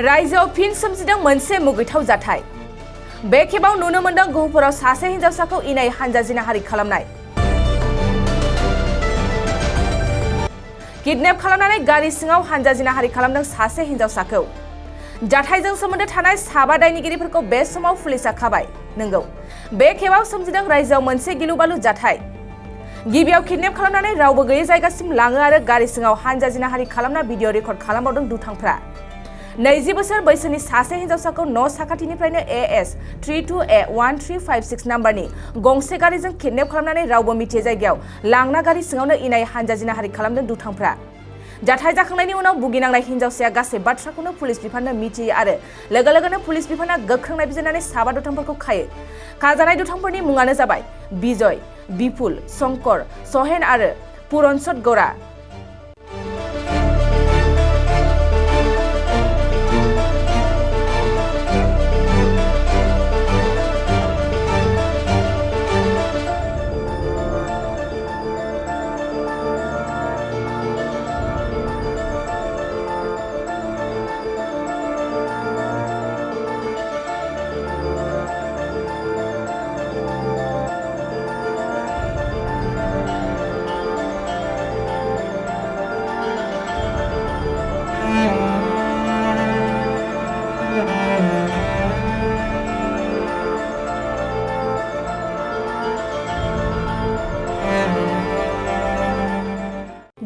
रायजोआव फिन सोमजिदों मोनसे मुगैथाव जाथाय। बे खेबाव नुनो मोनदों गहपुराव सासे हिनजावसाखौ इनाय हानजा जिनाहारि खालामनाय। किडनेप खालामनानै गारि सिङाव हानजा जिनाहारि खालामदों सासे हिनजावसाखौ। जाथायजों सोमोन्दो थानाय साबा दायनिगिरिफोरखौ बे समाव पुलिसआ खाबाय। नंगौ, बे खेबाव सोमजिदों रायजोआव मोनसे गिलु-बालु जाथाय। गिबियाव किडनेप खालामनानै रावबो गैयै जायगासिम लाङो आरो गारि सिङाव हानजा जिनाहारि खालामना भिडिअ रेकर्ड खालामबावदों दुथांफ्रा। 20 बोसोर बैसोनि सासे हिनजावसाखौ न' साखाथिनिफ्रायनो AS 32A1356 नाम्बारनि गंसे गारिजों किडनेप खालामनानै रावबो मिथियै जायगायाव लांना गारि सिङावनो इनाय हानजा जिनाहारि खालामदों दुथांफ्रा। जाथाय जाखांनायनि उनाव भुगिनांनाय हिनजावसाया गासै बाथ्राखौनो पुलिस बिफाननो मिथियो आरो लोगो लोगोनो पुलिस बिफाना गोख्रों नायबिजिरनानै साबा दुथांफोरखौ खायो। खाजानाय दुथांफोरनि मुङानो जाबाय बिजय, बिपुल, शंकर, सहेन आरो पुरनचंद गौड़ा।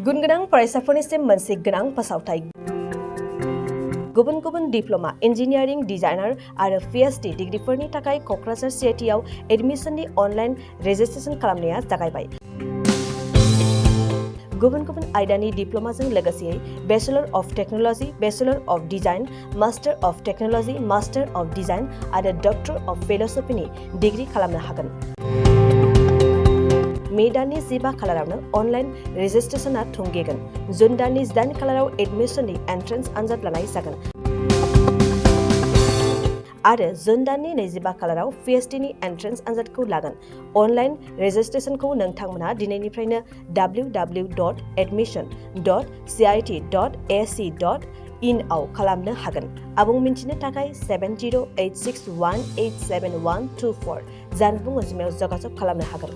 गुन गोनां फरायसाफोरनिसिम मोनसे गोनां फोसावथाय। गुबुन गुबुन डिप्ल'मा, इन्जिनियारिं, डिजाइनार आरो PhD डिग्रीफोरनि थाखाय क'क्राझार CITआव एडमिशननि अनलाइन रेजिस्ट्रेशन खालामनाया जागायबाय। गुबुन गुबुन आयदानि डिप्ल'माजों लोगोसेयै bachelor of technology, bachelor of design, master of technology, master of design आरो डक्टर अफ फिल'सफिनि डिग्री खालामनो हागोन। मे दाननि 15 खालारावनो अनलाइन रेजिस्ट्रेशनआ थुंगेगोन। जुन दाननि 8 खालाराव एडमिशननि एन्ट्रेन्स आनजाद लानाय जागोन। आरो जुन दाननि 25 खालाराव PhDनि एन्ट्रेन्स आनजादखौ लागोन। अनलाइन रेजिस्ट्रेशनखौ नोंथांमोनहा दिनैनिफ्रायनो www.admission.cit.ac.in आव खालामनो हागोन। आबुं मिन्थिनो थाखाय 7086187124 जानबुं अनजिमायाव जगाजग खालामनो हागोन।